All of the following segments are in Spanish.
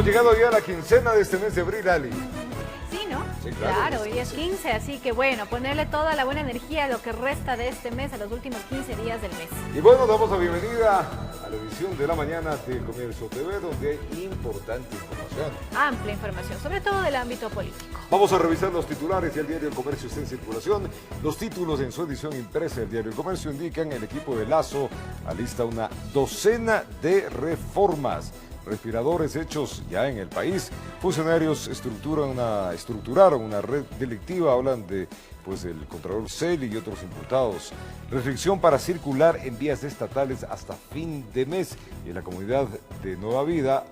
Hemos llegado ya a la quincena de este mes de abril, Ali. Sí, ¿no? Sí, claro. Hoy es 15, así que bueno, ponerle toda la buena energía a lo que resta de este mes, a los últimos 15 días del mes. Y bueno, damos la bienvenida a la edición de la mañana de Comercio TV, donde hay importante información. Amplia información, sobre todo del ámbito político. Vamos a revisar los titulares y el diario El Comercio está en circulación. Los títulos en su edición impresa del diario El Comercio indican el equipo de Lazo alista una docena de reformas. Respiradores hechos ya en el país. Funcionarios estructuraron una red delictiva, hablan de el Contralor Celi y otros imputados. Restricción para circular en vías estatales hasta fin de mes. Y la comunidad de Nueva Vida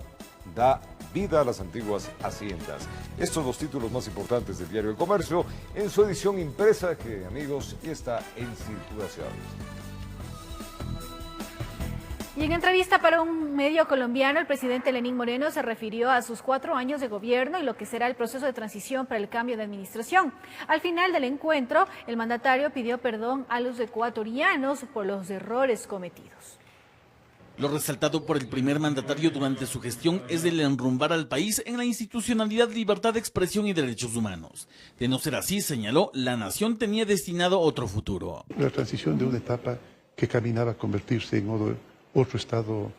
da vida a las antiguas haciendas. Estos los títulos más importantes del diario El Comercio en su edición impresa, que amigos, ya está en circulación. Y en entrevista para un medio colombiano, el presidente Lenín Moreno se refirió a sus 4 años de gobierno y lo que será el proceso de transición para el cambio de administración. Al final del encuentro, el mandatario pidió perdón a los ecuatorianos por los errores cometidos. Lo resaltado por el primer mandatario durante su gestión es el enrumbar al país en la institucionalidad, libertad de expresión y derechos humanos. De no ser así, señaló, la nación tenía destinado otro futuro. La transición de una etapa que caminaba a convertirse en otro estado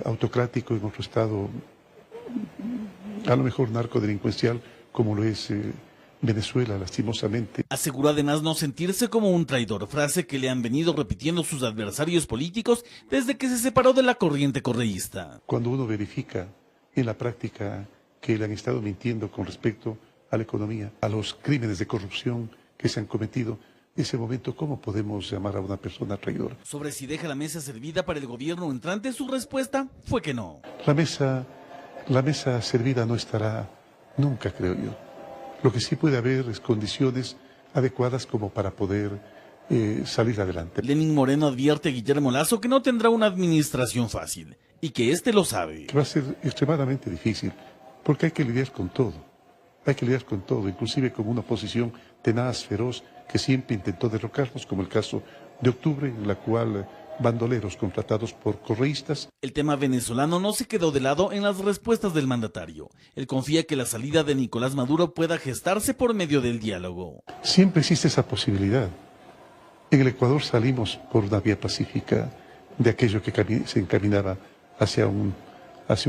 autocrático, en otro estado a lo mejor narcodelincuencial, como lo es Venezuela, lastimosamente. Aseguró además no sentirse como un traidor, frase que le han venido repitiendo sus adversarios políticos desde que se separó de la corriente correísta. Cuando uno verifica en la práctica que le han estado mintiendo con respecto a la economía, a los crímenes de corrupción que se han cometido, ese momento, ¿cómo podemos llamar a una persona traidora? Sobre si deja la mesa servida para el gobierno entrante, su respuesta fue que no. La mesa servida no estará nunca, creo yo. Lo que sí puede haber es condiciones adecuadas como para poder salir adelante. Lenín Moreno advierte a Guillermo Lazo que no tendrá una administración fácil y que este lo sabe. Que va a ser extremadamente difícil porque hay que lidiar con todo. Hay que lidiar con todo, inclusive con una oposición tenaz, feroz, que siempre intentó derrocarnos, como el caso de octubre, en la cual bandoleros contratados por correístas. El tema venezolano no se quedó de lado en las respuestas del mandatario. Él confía que la salida de Nicolás Maduro pueda gestarse por medio del diálogo. Siempre existe esa posibilidad. En el Ecuador salimos por una vía pacífica de aquello que se encaminaba hacia un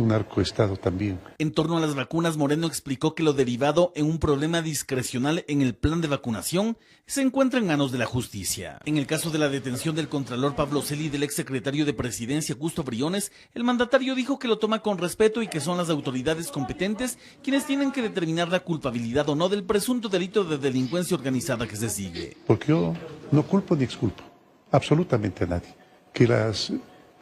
narcoestado también. En torno a las vacunas, Moreno explicó que lo derivado en un problema discrecional en el plan de vacunación se encuentra en manos de la justicia. En el caso de la detención del Contralor Pablo Celi y del exsecretario de Presidencia Augusto Briones, el mandatario dijo que lo toma con respeto y que son las autoridades competentes quienes tienen que determinar la culpabilidad o no del presunto delito de delincuencia organizada que se sigue. Porque yo no culpo ni exculpo absolutamente a nadie. Que las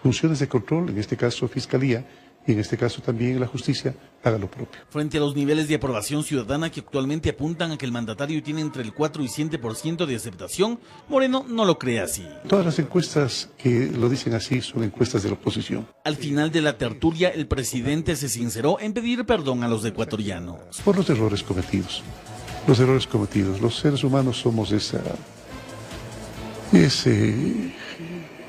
funciones de control, en este caso Fiscalía, y en este caso también la justicia, haga lo propio. Frente a los niveles de aprobación ciudadana que actualmente apuntan a que el mandatario tiene entre el 4 y 7% de aceptación, Moreno no lo cree así. Todas las encuestas que lo dicen así son encuestas de la oposición. Al final de la tertulia, el presidente se sinceró en pedir perdón a los ecuatorianos. Por los errores cometidos. Los errores cometidos. Los seres humanos somos ese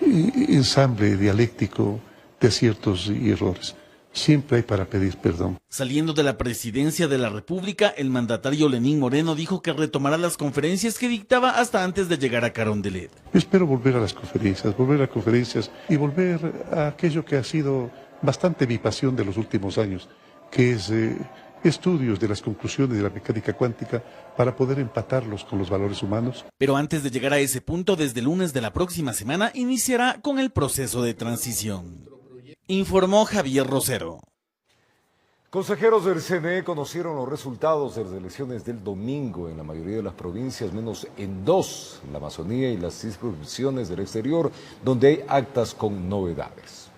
ensamble dialéctico de aciertos y errores. Siempre hay para pedir perdón. Saliendo de la presidencia de la República, el mandatario Lenín Moreno dijo que retomará las conferencias que dictaba hasta antes de llegar a Carondelet. Yo espero volver a las conferencias y volver a aquello que ha sido bastante mi pasión de los últimos años, que es estudios de las conclusiones de la mecánica cuántica para poder empatarlos con los valores humanos. Pero antes de llegar a ese punto, desde el lunes de la próxima semana iniciará con el proceso de transición. Informó Javier Rosero. Consejeros del CNE conocieron los resultados de las elecciones del domingo en la mayoría de las provincias, menos en 2, la Amazonía y las circunscripciones del exterior, donde hay actas con novedades.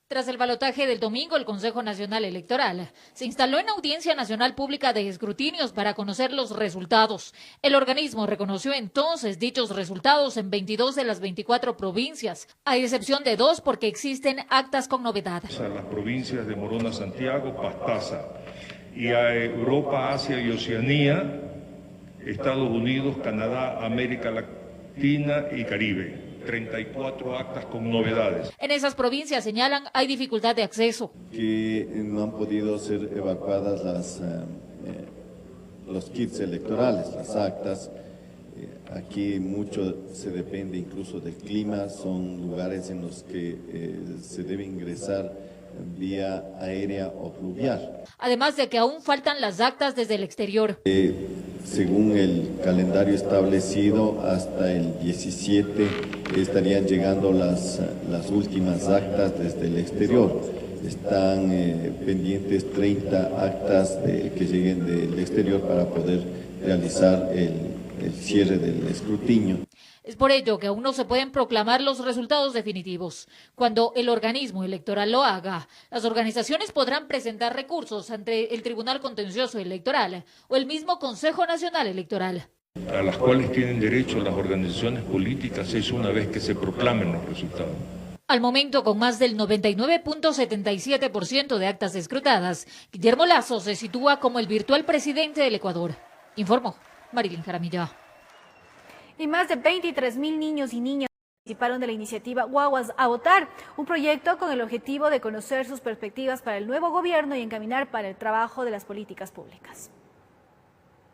Tras el balotaje del domingo, el Consejo Nacional Electoral se instaló en audiencia nacional pública de escrutinios para conocer los resultados. El organismo reconoció entonces dichos resultados en 22 de las 24 provincias, a excepción de 2 porque existen actas con novedad. A las provincias de Morona, Santiago, Pastaza, y a Europa, Asia y Oceanía, Estados Unidos, Canadá, América Latina y Caribe. 34 actas con novedades. En esas provincias, señalan, hay dificultad de acceso. Que no han podido ser evacuadas los kits electorales, las actas. Aquí mucho se depende incluso del clima, son lugares en los que se debe ingresar vía aérea o fluvial. Además de que aún faltan las actas desde el exterior. Según el calendario establecido, hasta el 17 estarían llegando las últimas actas desde el exterior. Están pendientes 30 actas que lleguen del exterior para poder realizar el cierre del escrutinio. Es por ello que aún no se pueden proclamar los resultados definitivos. Cuando el organismo electoral lo haga, las organizaciones podrán presentar recursos ante el Tribunal Contencioso Electoral o el mismo Consejo Nacional Electoral. A las cuales tienen derecho las organizaciones políticas es una vez que se proclamen los resultados. Al momento, con más del 99.77% de actas escrutadas, Guillermo Lasso se sitúa como el virtual presidente del Ecuador. Informó Marilyn Jaramillo. Y más de 23.000 niños y niñas participaron de la iniciativa Guaguas a Votar, un proyecto con el objetivo de conocer sus perspectivas para el nuevo gobierno y encaminar para el trabajo de las políticas públicas.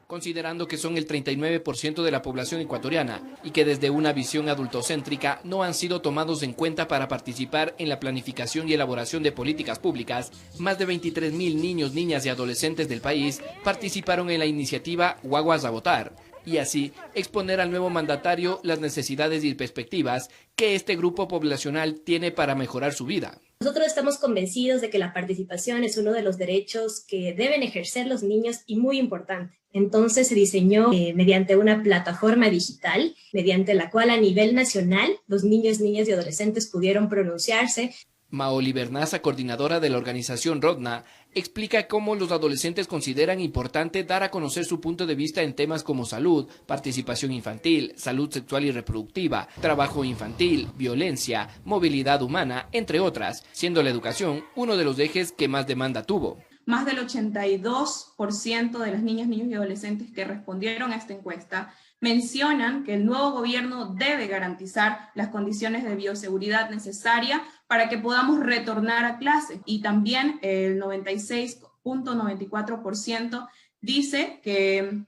Considerando que son el 39% de la población ecuatoriana y que desde una visión adultocéntrica no han sido tomados en cuenta para participar en la planificación y elaboración de políticas públicas, más de 23.000 niños, niñas y adolescentes del país participaron en la iniciativa Guaguas a Votar, y así exponer al nuevo mandatario las necesidades y perspectivas que este grupo poblacional tiene para mejorar su vida. Nosotros estamos convencidos de que la participación es uno de los derechos que deben ejercer los niños y muy importante. Entonces se diseñó mediante una plataforma digital, mediante la cual a nivel nacional los niños, niñas y adolescentes pudieron pronunciarse. Maoli Bernaza, coordinadora de la organización Rodna, explica cómo los adolescentes consideran importante dar a conocer su punto de vista en temas como salud, participación infantil, salud sexual y reproductiva, trabajo infantil, violencia, movilidad humana, entre otras, siendo la educación uno de los ejes que más demanda tuvo. Más del 82% de las niñas, niños y adolescentes que respondieron a esta encuesta mencionan que el nuevo gobierno debe garantizar las condiciones de bioseguridad necesarias para que podamos retornar a clase. Y también el 96.94% dice que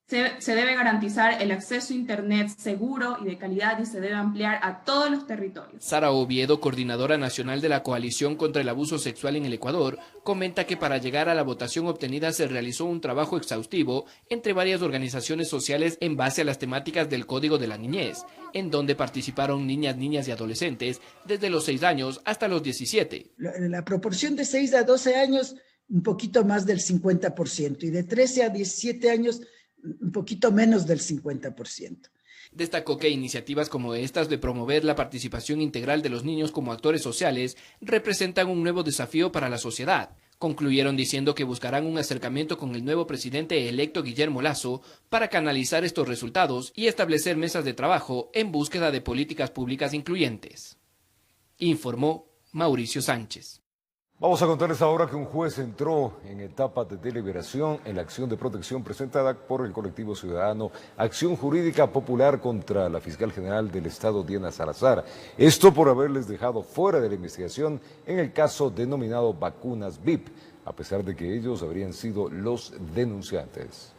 se debe garantizar el acceso a Internet seguro y de calidad y se debe ampliar a todos los territorios. Sara Oviedo, coordinadora nacional de la Coalición contra el Abuso Sexual en el Ecuador, comenta que para llegar a la votación obtenida se realizó un trabajo exhaustivo entre varias organizaciones sociales en base a las temáticas del Código de la Niñez, en donde participaron niñas, niñas y adolescentes desde los 6 años hasta los 17. La proporción de 6 a 12 años, un poquito más del 50%, y de 13 a 17 años, un poquito menos del 50%. Destacó que iniciativas como estas de promover la participación integral de los niños como actores sociales representan un nuevo desafío para la sociedad. Concluyeron diciendo que buscarán un acercamiento con el nuevo presidente electo Guillermo Lasso para canalizar estos resultados y establecer mesas de trabajo en búsqueda de políticas públicas incluyentes. Informó Mauricio Sánchez. Vamos a contarles ahora que un juez entró en etapa de deliberación en la acción de protección presentada por el colectivo ciudadano Acción Jurídica Popular contra la fiscal general del Estado, Diana Salazar. Esto por haberles dejado fuera de la investigación en el caso denominado Vacunas VIP, a pesar de que ellos habrían sido los denunciantes.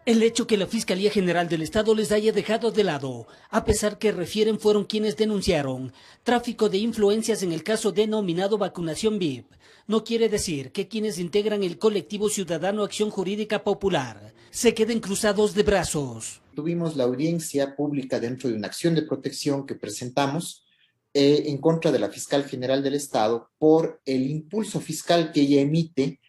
El hecho que la Fiscalía General del Estado les haya dejado de lado, a pesar que refieren fueron quienes denunciaron tráfico de influencias en el caso denominado Vacunación VIP, no quiere decir que quienes integran el colectivo ciudadano Acción Jurídica Popular se queden cruzados de brazos. Tuvimos la audiencia pública dentro de una acción de protección que presentamos en contra de la Fiscal General del Estado por el impulso fiscal que ella emite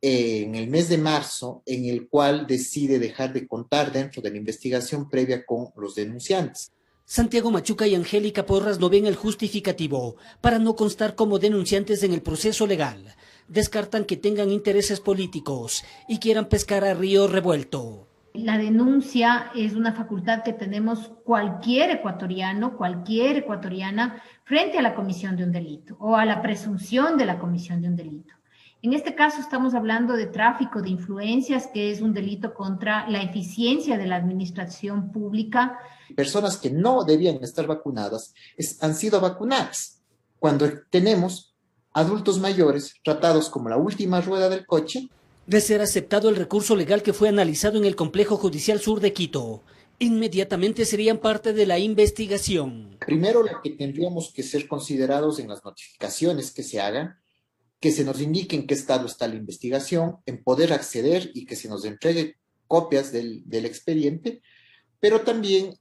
en el mes de marzo, en el cual decide dejar de contar dentro de la investigación previa con los denunciantes. Santiago Machuca y Angélica Porras no ven el justificativo para no constar como denunciantes en el proceso legal. Descartan que tengan intereses políticos y quieran pescar a río revuelto. La denuncia es una facultad que tenemos cualquier ecuatoriano, cualquier ecuatoriana frente a la comisión de un delito o a la presunción de la comisión de un delito. En este caso estamos hablando de tráfico de influencias, que es un delito contra la eficiencia de la administración pública. Personas que no debían estar vacunadas han sido vacunadas. Cuando tenemos adultos mayores tratados como la última rueda del coche. De ser aceptado el recurso legal que fue analizado en el Complejo Judicial Sur de Quito, inmediatamente serían parte de la investigación. Primero, lo que tendríamos que ser considerados en las notificaciones que se hagan, que se nos indique en qué estado está la investigación, en poder acceder y que se nos entregue copias del expediente, pero también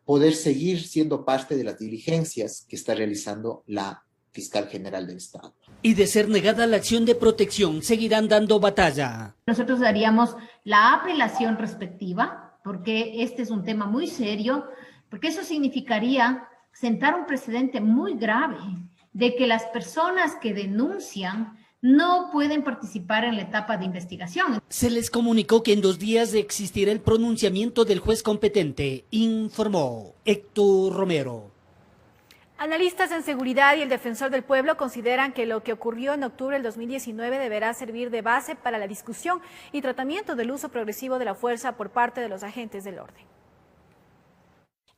poder seguir siendo parte de las diligencias que está realizando la Fiscal General del Estado. Y de ser negada la acción de protección, seguirán dando batalla. Nosotros daríamos la apelación respectiva, porque este es un tema muy serio, porque eso significaría sentar un precedente muy grave de que las personas que denuncian no pueden participar en la etapa de investigación. Se les comunicó que en 2 días existirá el pronunciamiento del juez competente, informó Héctor Romero. Analistas en seguridad y el Defensor del Pueblo consideran que lo que ocurrió en octubre del 2019 deberá servir de base para la discusión y tratamiento del uso progresivo de la fuerza por parte de los agentes del orden.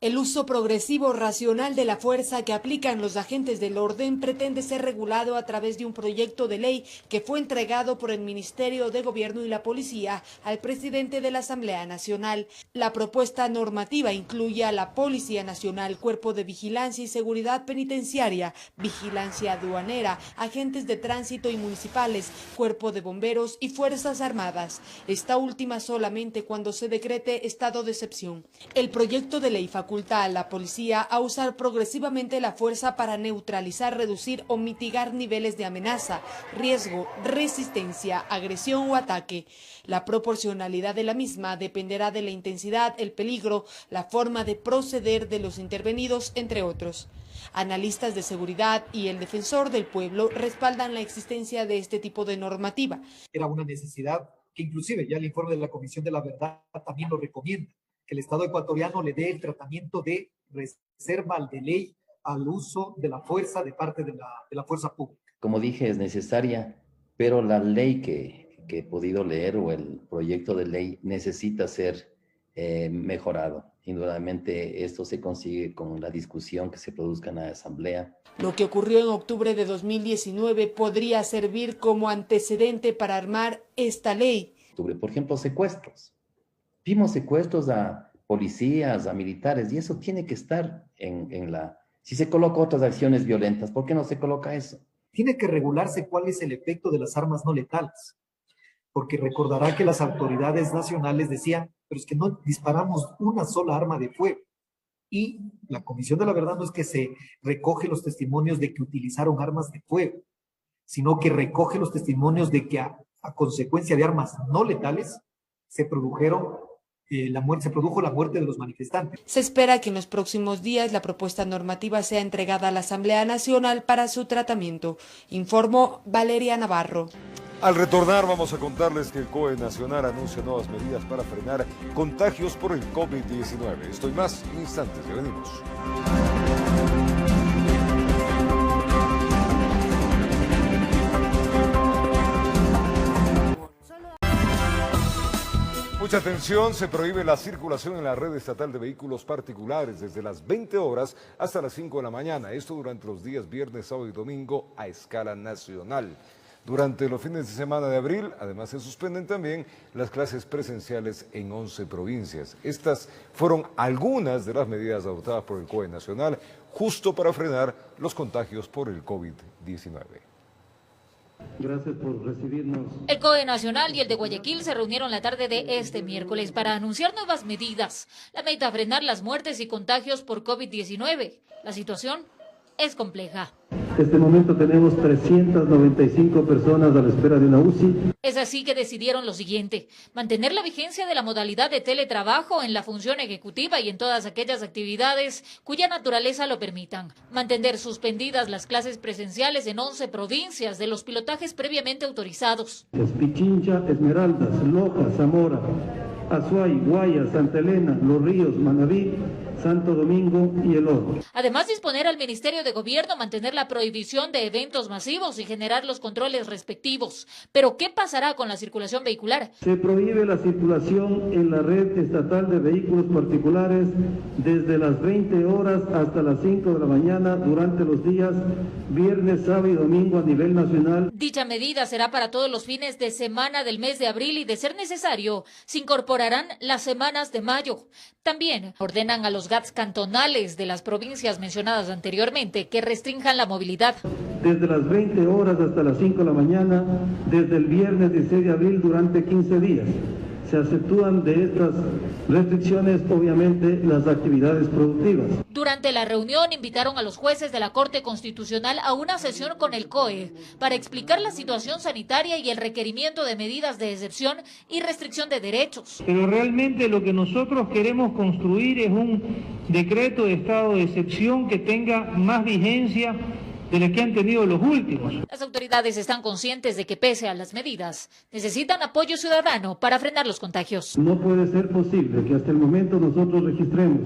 El uso progresivo racional de la fuerza que aplican los agentes del orden pretende ser regulado a través de un proyecto de ley que fue entregado por el Ministerio de Gobierno y la Policía al presidente de la Asamblea Nacional. La propuesta normativa incluye a la Policía Nacional, Cuerpo de Vigilancia y Seguridad Penitenciaria, Vigilancia Aduanera, agentes de tránsito y municipales, Cuerpo de Bomberos y Fuerzas Armadas. Esta última solamente cuando se decrete estado de excepción. El proyecto de ley faculta a la policía a usar progresivamente la fuerza para neutralizar, reducir o mitigar niveles de amenaza, riesgo, resistencia, agresión o ataque. La proporcionalidad de la misma dependerá de la intensidad, el peligro, la forma de proceder de los intervenidos, entre otros. Analistas de seguridad y el Defensor del Pueblo respaldan la existencia de este tipo de normativa. Era una necesidad que inclusive ya el informe de la Comisión de la Verdad también lo recomienda, que el Estado ecuatoriano le dé el tratamiento de reserva de ley al uso de la fuerza de parte de la fuerza pública. Como dije, es necesaria, pero la ley que he podido leer o el proyecto de ley necesita ser mejorado. Indudablemente esto se consigue con la discusión que se produzca en la Asamblea. Lo que ocurrió en octubre de 2019 podría servir como antecedente para armar esta ley. Por ejemplo, secuestros. Vimos secuestros a policías, a militares, y eso tiene que estar en la... Si se coloca otras acciones violentas, ¿por qué no se coloca eso? Tiene que regularse cuál es el efecto de las armas no letales, porque recordará que las autoridades nacionales decían, pero es que no disparamos una sola arma de fuego. Y la Comisión de la Verdad no es que se recoge los testimonios de que utilizaron armas de fuego, sino que recoge los testimonios de que a consecuencia de armas no letales se produjo la muerte de los manifestantes. Se espera que en los próximos días la propuesta normativa sea entregada a la Asamblea Nacional para su tratamiento. Informó Valeria Navarro. Al retornar vamos a contarles que el COE Nacional anuncia nuevas medidas para frenar contagios por el COVID-19. Esto y más en instantes, ya venimos. Mucha atención, se prohíbe la circulación en la red estatal de vehículos particulares desde las 20 horas hasta las 5 de la mañana. Esto durante los días viernes, sábado y domingo a escala nacional. Durante los fines de semana de abril, además se suspenden también las clases presenciales en 11 provincias. Estas fueron algunas de las medidas adoptadas por el COE Nacional justo para frenar los contagios por el COVID-19. Gracias por recibirnos. El COE Nacional y el de Guayaquil se reunieron la tarde de este miércoles para anunciar nuevas medidas. La meta, frenar las muertes y contagios por COVID-19. La situación es compleja. En este momento tenemos 395 personas a la espera de una UCI. Es así que decidieron lo siguiente: mantener la vigencia de la modalidad de teletrabajo en la función ejecutiva y en todas aquellas actividades cuya naturaleza lo permitan. Mantener suspendidas las clases presenciales en 11 provincias de los pilotajes previamente autorizados. Pichincha, Esmeraldas, Loja, Zamora, Azuay, Guayas, Santa Elena, Los Ríos, Manabí, Santo Domingo y El Oro. Además, disponer al Ministerio de Gobierno mantener la prohibición de eventos masivos y generar los controles respectivos. Pero, ¿qué pasará con la circulación vehicular? Se prohíbe la circulación en la red estatal de vehículos particulares desde las 20 horas hasta las 5 de la mañana durante los días viernes, sábado y domingo a nivel nacional. Dicha medida será para todos los fines de semana del mes de abril y, de ser necesario, se incorporarán las semanas de mayo. También ordenan a los GATS cantonales de las provincias mencionadas anteriormente que restrinjan la movilidad. Desde las 20 horas hasta las 5 de la mañana, desde el viernes 16 de abril durante 15 días. Se exceptúan de estas restricciones, obviamente, las actividades productivas. Durante la reunión invitaron a los jueces de la Corte Constitucional a una sesión con el COE para explicar la situación sanitaria y el requerimiento de medidas de excepción y restricción de derechos. Pero realmente lo que nosotros queremos construir es un decreto de estado de excepción que tenga más vigencia de las que han tenido los últimos. Las autoridades están conscientes de que, pese a las medidas, necesitan apoyo ciudadano para frenar los contagios. No puede ser posible que hasta el momento nosotros registremos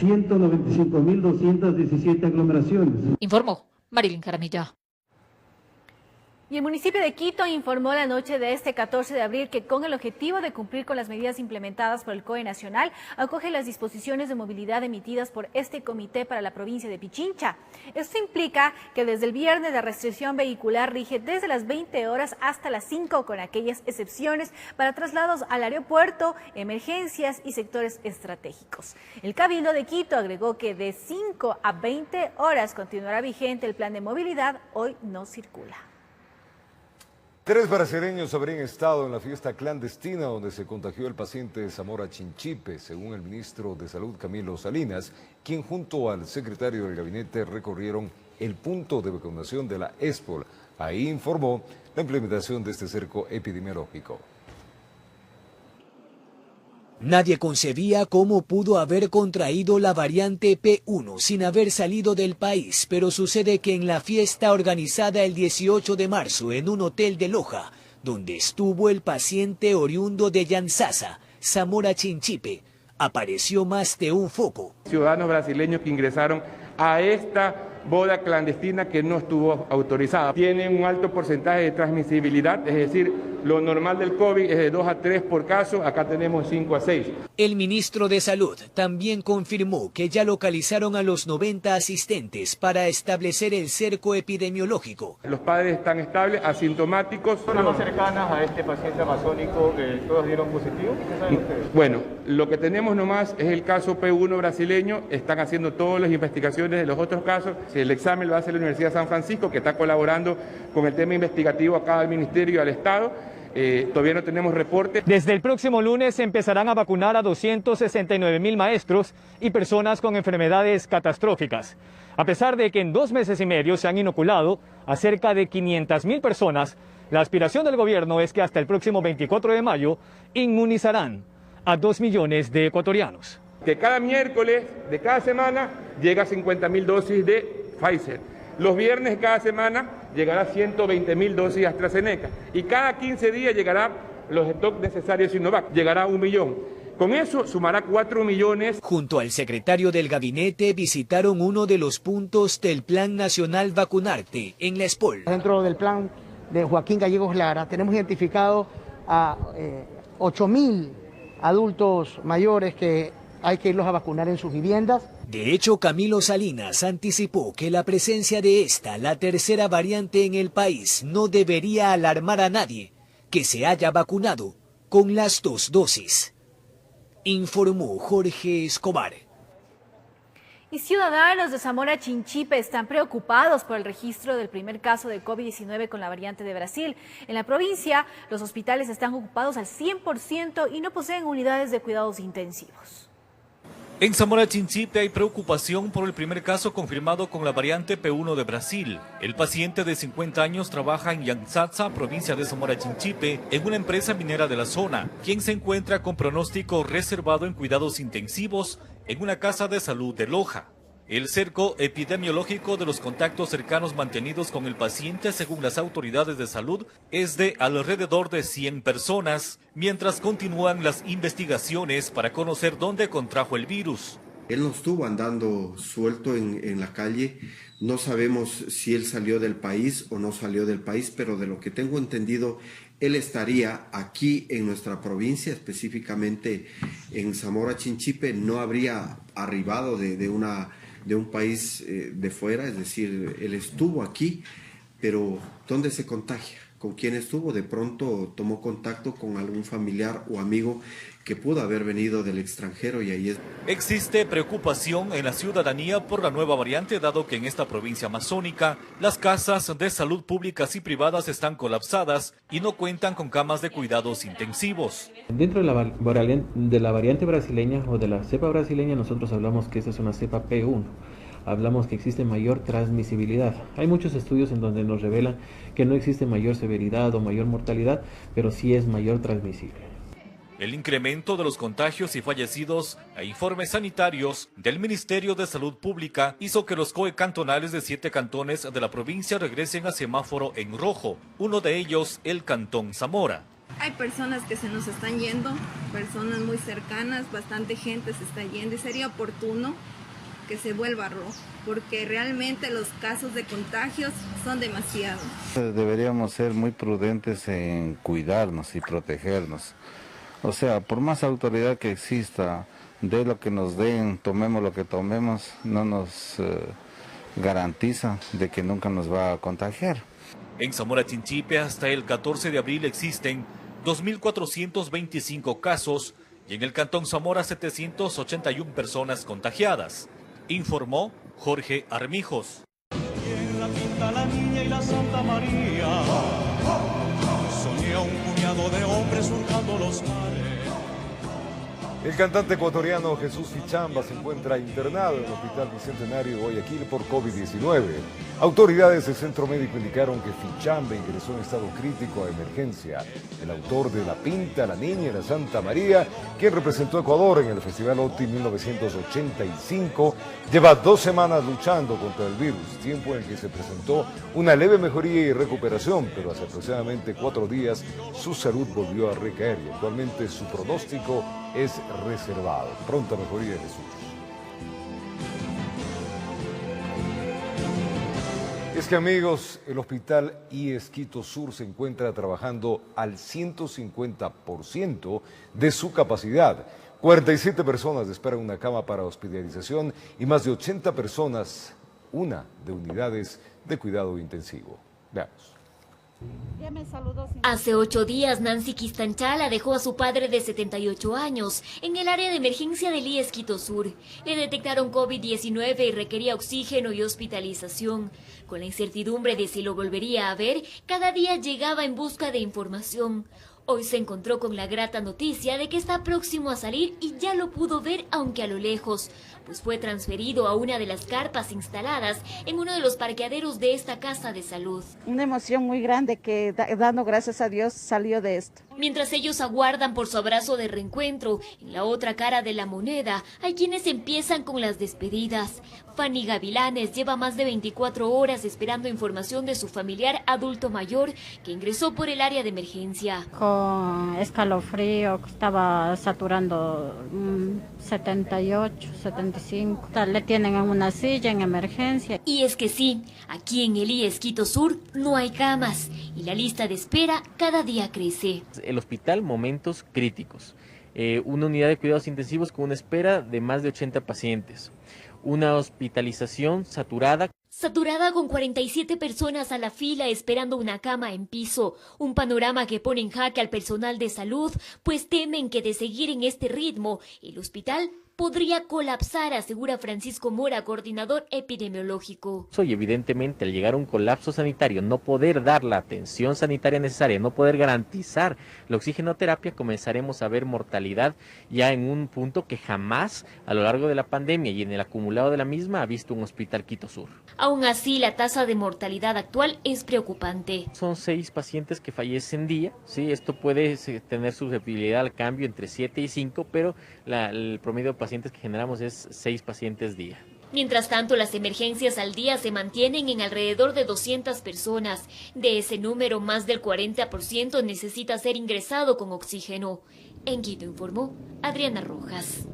195.217 aglomeraciones. Informó Marilyn Jaramillo. Y el municipio de Quito informó la noche de este 14 de abril que, con el objetivo de cumplir con las medidas implementadas por el COE Nacional, acoge las disposiciones de movilidad emitidas por este comité para la provincia de Pichincha. Esto implica que desde el viernes la restricción vehicular rige desde las 20 horas hasta las 5, con aquellas excepciones para traslados al aeropuerto, emergencias y sectores estratégicos. El Cabildo de Quito agregó que de 5 a 20 horas continuará vigente el plan de movilidad Hoy No Circula. 3 brasileños habrían estado en la fiesta clandestina donde se contagió el paciente Zamora Chinchipe, según el ministro de Salud Camilo Salinas, quien junto al secretario del gabinete recorrieron el punto de vacunación de la ESPOL. Ahí informó la implementación de este cerco epidemiológico. Nadie concebía cómo pudo haber contraído la variante P1 sin haber salido del país, pero sucede que en la fiesta organizada el 18 de marzo en un hotel de Loja, donde estuvo el paciente oriundo de Yanzasa, Zamora Chinchipe, apareció más de un foco. Ciudadanos brasileños que ingresaron a esta boda clandestina que no estuvo autorizada. Tienen un alto porcentaje de transmisibilidad, es decir, lo normal del COVID es de 2 a 3 por caso, acá tenemos 5 a 6. El ministro de Salud también confirmó que ya localizaron a los 90 asistentes para establecer el cerco epidemiológico. Los padres están estables, asintomáticos. ¿Personas más cercanas a este paciente amazónico que todos dieron positivo? ¿Qué saben ustedes? Bueno, lo que tenemos nomás es el caso P1 brasileño, están haciendo todas las investigaciones de los otros casos. El examen lo hace la Universidad de San Francisco, que está colaborando con el tema investigativo acá al Ministerio y al Estado. Todavía no tenemos reporte. Desde el próximo lunes se empezarán a vacunar a 269.000 maestros y personas con enfermedades catastróficas. A pesar de que en 2 meses y medio se han inoculado a cerca de 500.000 personas, la aspiración del gobierno es que hasta el próximo 24 de mayo inmunizarán a 2 millones de ecuatorianos. Que cada miércoles de cada semana llega 50.000 dosis de Pfizer. Los viernes cada semana llegará 120.000 dosis de AstraZeneca. Y cada 15 días llegará los stocks necesarios de Sinovac. Llegará 1 millón. Con eso sumará 4 millones. Junto al secretario del gabinete visitaron uno de los puntos del Plan Nacional Vacunarte en la ESPOL. Dentro del plan de Joaquín Gallegos Lara tenemos identificado a 8.000 adultos mayores que hay que irlos a vacunar en sus viviendas. De hecho, Camilo Salinas anticipó que la presencia de esta, la tercera variante en el país, no debería alarmar a nadie que se haya vacunado con las 2 dosis. Informó Jorge Escobar. Y ciudadanos de Zamora Chinchipe están preocupados por el registro del primer caso de COVID-19 con la variante de Brasil. En la provincia, los hospitales están ocupados al 100% y no poseen unidades de cuidados intensivos. En Zamora Chinchipe hay preocupación por el primer caso confirmado con la variante P1 de Brasil. El paciente de 50 años trabaja en Yanzasa, provincia de Zamora Chinchipe, en una empresa minera de la zona, quien se encuentra con pronóstico reservado en cuidados intensivos en una casa de salud de Loja. El cerco epidemiológico de los contactos cercanos mantenidos con el paciente, según las autoridades de salud, es de alrededor de 100 personas, mientras continúan las investigaciones para conocer dónde contrajo el virus. Él no estuvo andando suelto en la calle, no sabemos si él salió del país o no salió del país, pero de lo que tengo entendido, él estaría aquí en nuestra provincia, específicamente en Zamora Chinchipe, no habría arribado de un país de fuera, es decir, él estuvo aquí, pero ¿dónde se contagia? ¿Con quién estuvo? De pronto tomó contacto con algún familiar o amigo que pudo haber venido del extranjero y ahí es. Existe preocupación en la ciudadanía por la nueva variante, dado que en esta provincia amazónica las casas de salud públicas y privadas están colapsadas y no cuentan con camas de cuidados intensivos. Dentro de la variante brasileña o de la cepa brasileña, nosotros hablamos que esa es una cepa P1. Hablamos que existe mayor transmisibilidad. Hay muchos estudios en donde nos revelan que no existe mayor severidad o mayor mortalidad, pero sí es mayor transmisible. El incremento de los contagios y fallecidos e informes sanitarios del Ministerio de Salud Pública hizo que los COE cantonales de 7 cantones de la provincia regresen a semáforo en rojo, uno de ellos el Cantón Zamora. Hay personas que se nos están yendo, personas muy cercanas, bastante gente se está yendo y sería oportuno que se vuelva rojo, porque realmente los casos de contagios son demasiados. Deberíamos ser muy prudentes en cuidarnos y protegernos. O sea, por más autoridad que exista, de lo que nos den, tomemos lo que tomemos, no nos garantiza de que nunca nos va a contagiar. En Zamora Chinchipe hasta el 14 de abril existen 2.425 casos y en el Cantón Zamora 781 personas contagiadas, informó Jorge Armijos. Y en la quinta la niña y la Santa María, soñé un puñado de hombres surcando los mares. El cantante ecuatoriano Jesús Fichamba se encuentra internado en el Hospital Bicentenario de Guayaquil por COVID-19. Autoridades del centro médico indicaron que Fichamba ingresó en estado crítico a emergencia. El autor de La Pinta, la Niña y la Santa María, quien representó a Ecuador en el Festival OTI 1985, lleva 2 semanas luchando contra el virus, tiempo en el que se presentó una leve mejoría y recuperación, pero hace aproximadamente 4 días su salud volvió a recaer y actualmente su pronóstico es reservado. Pronta mejoría, Jesús. Es que, amigos, el Hospital IES Quito Sur se encuentra trabajando al 150% de su capacidad. 47 personas esperan una cama para hospitalización y más de 80 personas, una de unidades de cuidado intensivo. Veamos. Hace 8 días, Nancy Quistanchala dejó a su padre de 78 años en el área de emergencia del IES Quito Sur. Le detectaron COVID-19 y requería oxígeno y hospitalización. Con la incertidumbre de si lo volvería a ver, cada día llegaba en busca de información. Hoy se encontró con la grata noticia de que está próximo a salir y ya lo pudo ver, aunque a lo lejos, pues fue transferido a una de las carpas instaladas en uno de los parqueaderos de esta casa de salud. Una emoción muy grande que, dando gracias a Dios, salió de esto. Mientras ellos aguardan por su abrazo de reencuentro, en la otra cara de la moneda hay quienes empiezan con las despedidas. Fanny Gavilanes lleva más de 24 horas esperando información de su familiar adulto mayor que ingresó por el área de emergencia. Con escalofrío, estaba saturando 78, 75. Le tienen en una silla en emergencia. Y es que sí, aquí en el IES Quito Sur no hay camas y la lista de espera cada día crece. El hospital, momentos críticos. Una unidad de cuidados intensivos con una espera de más de 80 pacientes. Una hospitalización saturada. Saturada con 47 personas a la fila esperando una cama en piso. Un panorama que pone en jaque al personal de salud, pues temen que de seguir en este ritmo, el hospital podría colapsar, asegura Francisco Mora, coordinador epidemiológico. Y evidentemente al llegar a un colapso sanitario, no poder dar la atención sanitaria necesaria, no poder garantizar la oxigenoterapia, comenzaremos a ver mortalidad ya en un punto que jamás a lo largo de la pandemia y en el acumulado de la misma ha visto un hospital Quito Sur. Aún así, la tasa de mortalidad actual es preocupante. Son 6 pacientes que fallecen día, ¿sí? Esto puede tener susceptibilidad al cambio entre 7 y 5, pero el promedio de pacientes que generamos es 6 pacientes día. Mientras tanto, las emergencias al día se mantienen en alrededor de 200 personas. De ese número, más del 40% necesita ser ingresado con oxígeno. En Quito informó Adriana Rojas.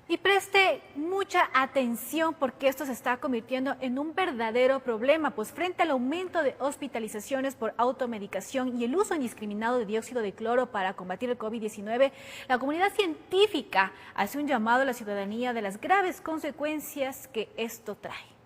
Y preste mucha atención porque esto se está convirtiendo en un verdadero problema, pues frente al aumento de hospitalizaciones por automedicación y el uso indiscriminado de dióxido de cloro para combatir el COVID-19, la comunidad científica hace un llamado a la ciudadanía de las graves consecuencias que esto trae.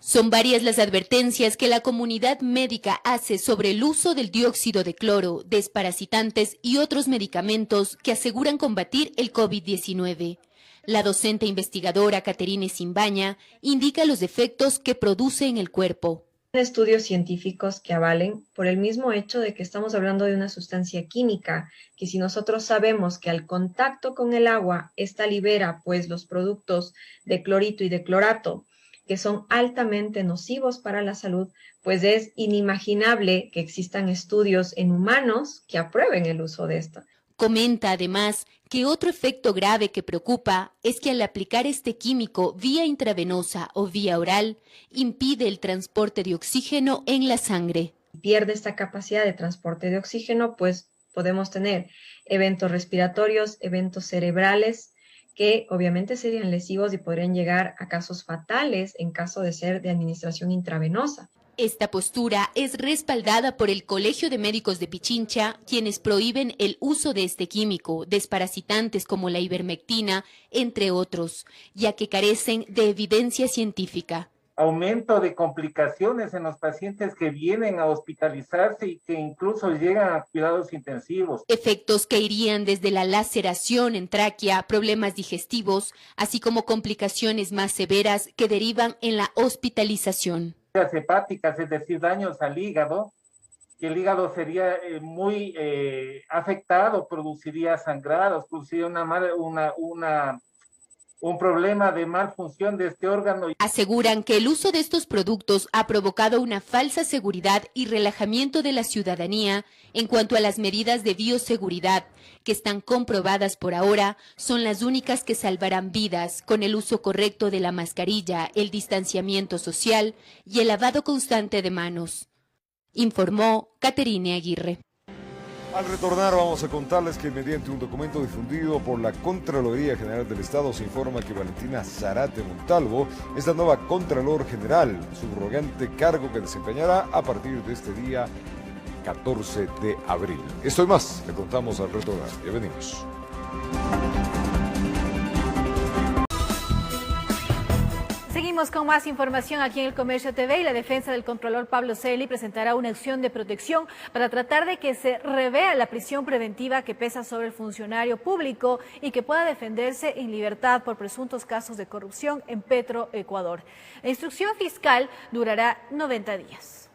Son varias las advertencias que la comunidad médica hace sobre el uso del dióxido de cloro, desparasitantes y otros medicamentos que aseguran combatir el COVID-19. La docente investigadora Caterine Simbaña indica los efectos que produce en el cuerpo. Estudios científicos que avalen por el mismo hecho de que estamos hablando de una sustancia química, que si nosotros sabemos que al contacto con el agua, esta libera pues los productos de clorito y de clorato, que son altamente nocivos para la salud, pues es inimaginable que existan estudios en humanos que aprueben el uso de esto. Comenta además que otro efecto grave que preocupa es que al aplicar este químico vía intravenosa o vía oral, impide el transporte de oxígeno en la sangre. Pierde esta capacidad de transporte de oxígeno, pues podemos tener eventos respiratorios, eventos cerebrales, que obviamente serían lesivos y podrían llegar a casos fatales en caso de ser de administración intravenosa. Esta postura es respaldada por el Colegio de Médicos de Pichincha, quienes prohíben el uso de este químico, desparasitantes como la ivermectina, entre otros, ya que carecen de evidencia científica. Aumento de complicaciones en los pacientes que vienen a hospitalizarse y que incluso llegan a cuidados intensivos. Efectos que irían desde la laceración en tráquea, problemas digestivos, así como complicaciones más severas que derivan en la hospitalización. Hepáticas, es decir, daños al hígado, que el hígado sería muy afectado, produciría sangrados, produciría un problema de malfunción de este órgano. Aseguran que el uso de estos productos ha provocado una falsa seguridad y relajamiento de la ciudadanía en cuanto a las medidas de bioseguridad, que están comprobadas por ahora, son las únicas que salvarán vidas con el uso correcto de la mascarilla, el distanciamiento social y el lavado constante de manos. Informó Caterine Aguirre. Al retornar vamos a contarles que mediante un documento difundido por la Contraloría General del Estado se informa que Valentina Zarate Montalvo es la nueva Contralor General, subrogante cargo que desempeñará a partir de este día 14 de abril. Esto y más le contamos al retornar. Bienvenidos. Seguimos con más información aquí en El Comercio TV y la defensa del Contralor Pablo Celi presentará una acción de protección para tratar de que se revea la prisión preventiva que pesa sobre el funcionario público y que pueda defenderse en libertad por presuntos casos de corrupción en Petroecuador. La instrucción fiscal durará 90 días.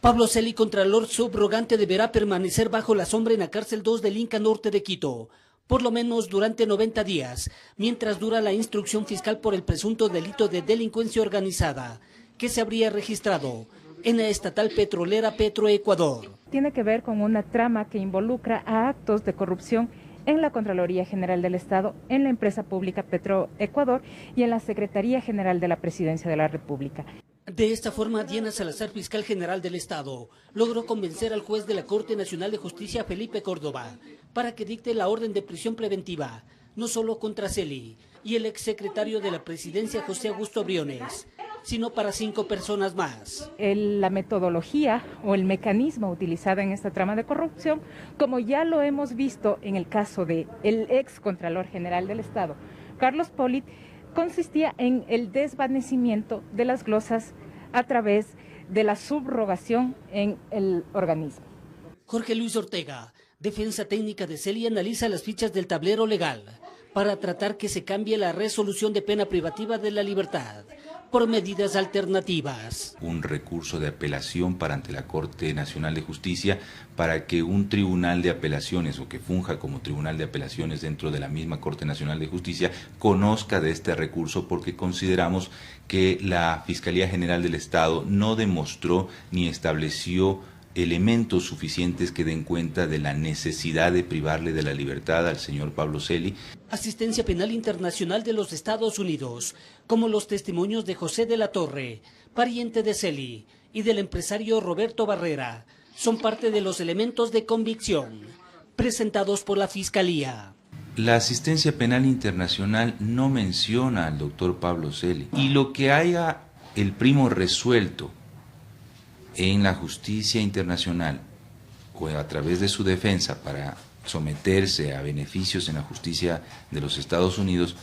Pablo Celi, Contralor subrogante, deberá permanecer bajo la sombra en la cárcel 2 del Inca Norte de Quito, por lo menos durante 90 días, mientras dura la instrucción fiscal por el presunto delito de delincuencia organizada, que se habría registrado en la estatal petrolera Petroecuador. Tiene que ver con una trama que involucra a actos de corrupción en la Contraloría General del Estado, en la empresa pública Petroecuador y en la Secretaría General de la Presidencia de la República. De esta forma, Diana Salazar, fiscal general del Estado, logró convencer al juez de la Corte Nacional de Justicia, Felipe Córdoba, para que dicte la orden de prisión preventiva, no solo contra Celi y el exsecretario de la Presidencia, José Augusto Briones, sino para 5 personas más. La metodología o el mecanismo utilizado en esta trama de corrupción, como ya lo hemos visto en el caso del ex Contralor General del Estado, Carlos Polit, consistía en el desvanecimiento de las glosas a través de la subrogación en el organismo. Jorge Luis Ortega, defensa técnica de Celi, analiza las fichas del tablero legal para tratar que se cambie la resolución de pena privativa de la libertad por medidas alternativas. Un recurso de apelación para ante la Corte Nacional de Justicia para que un tribunal de apelaciones o que funja como tribunal de apelaciones dentro de la misma Corte Nacional de Justicia conozca de este recurso, porque consideramos que la Fiscalía General del Estado no demostró ni estableció elementos suficientes que den cuenta de la necesidad de privarle de la libertad al señor Pablo Celi. Asistencia penal internacional de los Estados Unidos, como los testimonios de José de la Torre, pariente de Celi, y del empresario Roberto Barrera, son parte de los elementos de convicción presentados por la Fiscalía. La asistencia penal internacional no menciona al doctor Pablo Celi. Y lo que haya el primo resuelto en la justicia internacional o a través de su defensa para someterse a beneficios en la justicia de los Estados Unidos,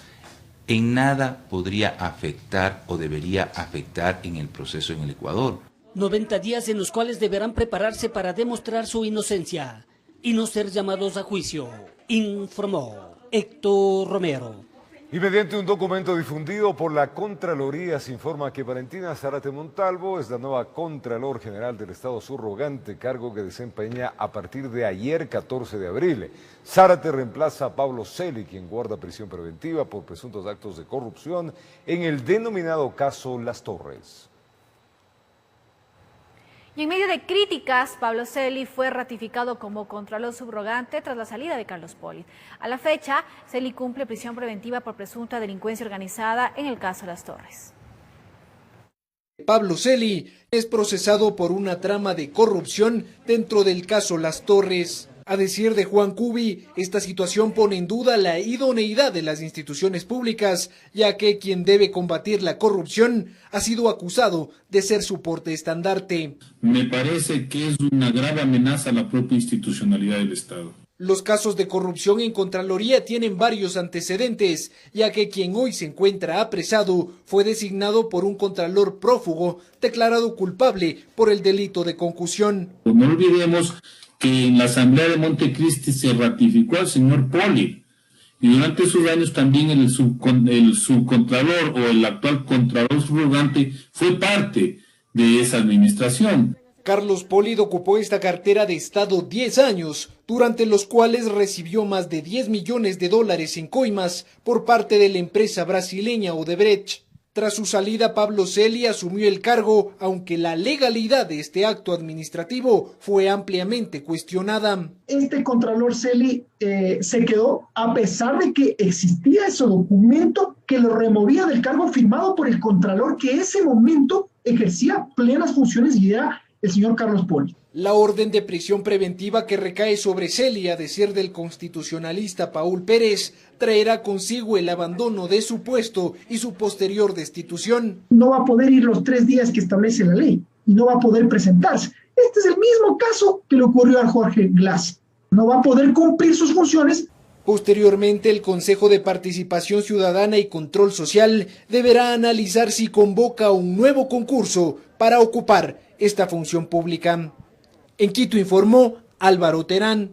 en nada podría afectar o debería afectar en el proceso en el Ecuador. 90 días en los cuales deberán prepararse para demostrar su inocencia y no ser llamados a juicio, informó Héctor Romero. Y mediante un documento difundido por la Contraloría se informa que Valentina Zárate Montalvo es la nueva Contralor General del Estado subrogante, cargo que desempeña a partir de ayer, 14 de abril. Zárate reemplaza a Pablo Celi, quien guarda prisión preventiva por presuntos actos de corrupción en el denominado caso Las Torres. Y en medio de críticas, Pablo Celi fue ratificado como Contralor subrogante tras la salida de Carlos Polit. A la fecha, Celi cumple prisión preventiva por presunta delincuencia organizada en el caso Las Torres. Pablo Celi es procesado por una trama de corrupción dentro del caso Las Torres. A decir de Juan Cubi, esta situación pone en duda la idoneidad de las instituciones públicas, ya que quien debe combatir la corrupción ha sido acusado de ser su portaestandarte. Me parece que es una grave amenaza a la propia institucionalidad del Estado. Los casos de corrupción en Contraloría tienen varios antecedentes, ya que quien hoy se encuentra apresado fue designado por un contralor prófugo declarado culpable por el delito de concusión. No olvidemos que en la Asamblea de Montecristi se ratificó al señor Poli, y durante esos años también el subcontralor o el actual contralor subrogante fue parte de esa administración. Carlos Poli ocupó esta cartera de Estado 10 años, durante los cuales recibió más de $10 millones en coimas por parte de la empresa brasileña Odebrecht. Tras su salida, Pablo Celi asumió el cargo, aunque la legalidad de este acto administrativo fue ampliamente cuestionada. Este contralor Celi se quedó a pesar de que existía ese documento que lo removía del cargo firmado por el contralor que en ese momento ejercía plenas funciones y era el señor Carlos Poli. La orden de prisión preventiva que recae sobre Celi, a decir del constitucionalista Paul Pérez, traerá consigo el abandono de su puesto y su posterior destitución. No va a poder ir los 3 días que establece la ley y no va a poder presentarse. Este es el mismo caso que le ocurrió a Jorge Glass. No va a poder cumplir sus funciones. Posteriormente, el Consejo de Participación Ciudadana y Control Social deberá analizar si convoca un nuevo concurso para ocupar esta función pública. En Quito informó Álvaro Terán.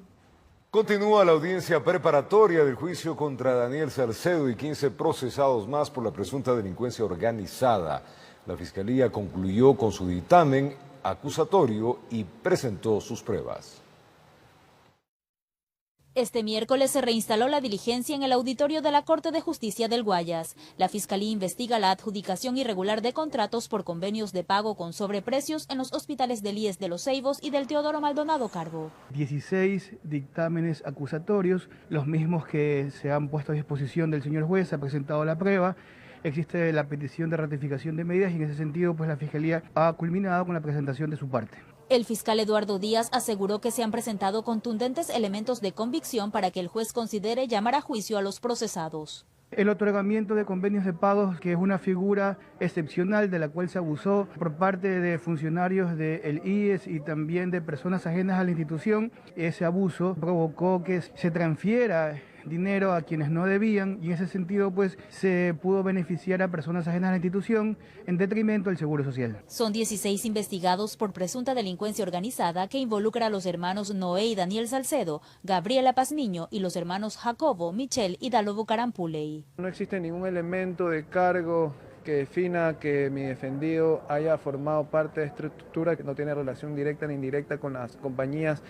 Continúa la audiencia preparatoria del juicio contra Daniel Salcedo y 15 procesados más por la presunta delincuencia organizada. La Fiscalía concluyó con su dictamen acusatorio y presentó sus pruebas. Este miércoles se reinstaló la diligencia en el auditorio de la Corte de Justicia del Guayas. La Fiscalía investiga la adjudicación irregular de contratos por convenios de pago con sobreprecios en los hospitales del IES de Los Ceibos y del Teodoro Maldonado Carbo. 16 dictámenes acusatorios, los mismos que se han puesto a disposición del señor juez, ha presentado la prueba. Existe la petición de ratificación de medidas y en ese sentido pues la Fiscalía ha culminado con la presentación de su parte. El fiscal Eduardo Díaz aseguró que se han presentado contundentes elementos de convicción para que el juez considere llamar a juicio a los procesados. El otorgamiento de convenios de pagos, que es una figura excepcional de la cual se abusó por parte de funcionarios del IES y también de personas ajenas a la institución, ese abuso provocó que se transfiera dinero a quienes no debían y en ese sentido pues se pudo beneficiar a personas ajenas a la institución en detrimento del Seguro Social. Son 16 investigados por presunta delincuencia organizada que involucra a los hermanos Noé y Daniel Salcedo, Gabriela Pazmiño y los hermanos Jacobo, Michel y Dalo Bucarampuley. No existe ningún elemento de cargo que defina que mi defendido haya formado parte de esta estructura que no tiene relación directa ni indirecta con las compañías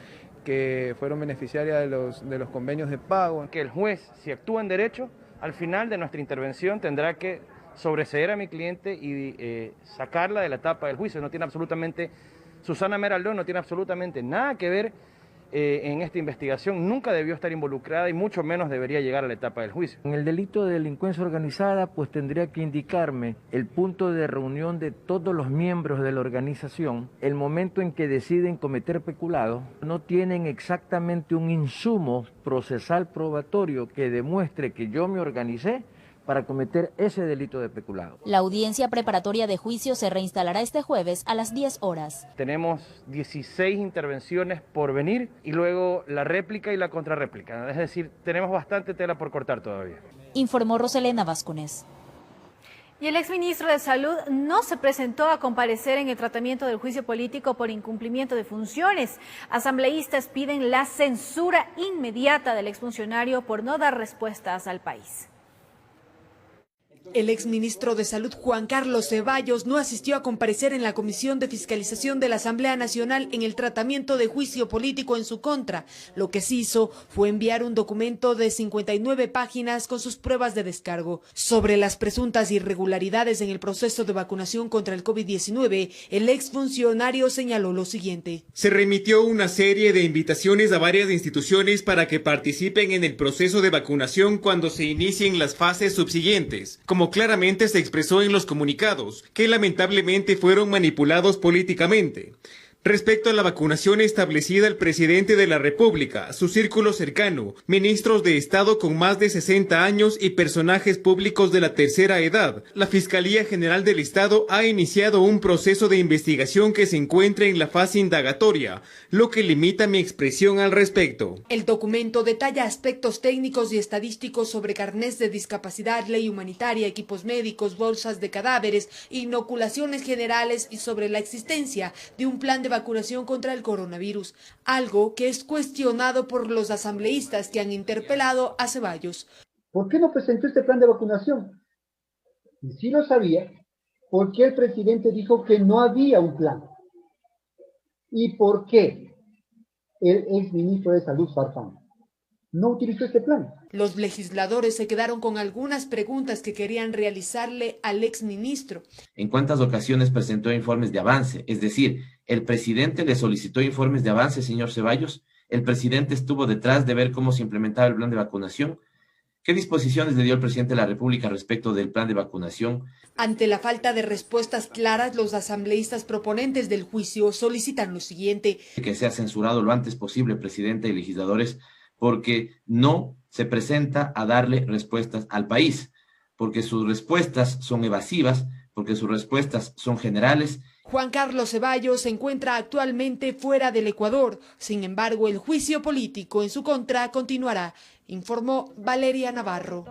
que fueron beneficiarias de los convenios de pago. Que el juez, si actúa en derecho, al final de nuestra intervención tendrá que sobreseer a mi cliente y sacarla de la etapa del juicio. No tiene absolutamente, Susana Meraldón no tiene absolutamente nada que ver en esta investigación nunca debió estar involucrada y mucho menos debería llegar a la etapa del juicio. En el delito de delincuencia organizada, pues tendría que indicarme el punto de reunión de todos los miembros de la organización, el momento en que deciden cometer peculado. No tienen exactamente un insumo procesal probatorio que demuestre que yo me organicé para cometer ese delito de peculado. La audiencia preparatoria de juicio se reinstalará este jueves a las 10 horas. Tenemos 16 intervenciones por venir y luego la réplica y la contrarréplica. Es decir, tenemos bastante tela por cortar todavía. Informó Roselena Vázquez. Y el exministro de Salud no se presentó a comparecer en el tratamiento del juicio político por incumplimiento de funciones. Asambleístas piden la censura inmediata del exfuncionario por no dar respuestas al país. El exministro de Salud, Juan Carlos Ceballos, no asistió a comparecer en la Comisión de Fiscalización de la Asamblea Nacional en el tratamiento de juicio político en su contra. Lo que sí hizo fue enviar un documento de 59 páginas con sus pruebas de descargo. Sobre las presuntas irregularidades en el proceso de vacunación contra el COVID-19, el exfuncionario señaló lo siguiente. Se remitió una serie de invitaciones a varias instituciones para que participen en el proceso de vacunación cuando se inicien las fases subsiguientes, como claramente se expresó en los comunicados, que lamentablemente fueron manipulados políticamente. Respecto a la vacunación establecida, el presidente de la República, su círculo cercano, ministros de Estado con más de 60 años y personajes públicos de la tercera edad, la Fiscalía General del Estado ha iniciado un proceso de investigación que se encuentra en la fase indagatoria, lo que limita mi expresión al respecto. El documento detalla aspectos técnicos y estadísticos sobre carnés de discapacidad, ley humanitaria, equipos médicos, bolsas de cadáveres, inoculaciones generales y sobre la existencia de un plan de vacunación contra el coronavirus, algo que es cuestionado por los asambleístas que han interpelado a Ceballos. ¿Por qué no presentó este plan de vacunación? Y si lo sabía, ¿por qué el presidente dijo que no había un plan? ¿Y por qué el exministro de Salud, Farfán, no utilizó este plan? Los legisladores se quedaron con algunas preguntas que querían realizarle al exministro. ¿En cuántas ocasiones presentó informes de avance? Es decir, ¿el presidente le solicitó informes de avance, señor Ceballos? ¿El presidente estuvo detrás de ver cómo se implementaba el plan de vacunación? ¿Qué disposiciones le dio el presidente de la República respecto del plan de vacunación? Ante la falta de respuestas claras, los asambleístas proponentes del juicio solicitan lo siguiente: que sea censurado lo antes posible, presidente y legisladores, porque no se presenta a darle respuestas al país, porque sus respuestas son evasivas, porque sus respuestas son generales. Juan Carlos Ceballos se encuentra actualmente fuera del Ecuador. Sin embargo, el juicio político en su contra continuará, informó Valeria Navarro.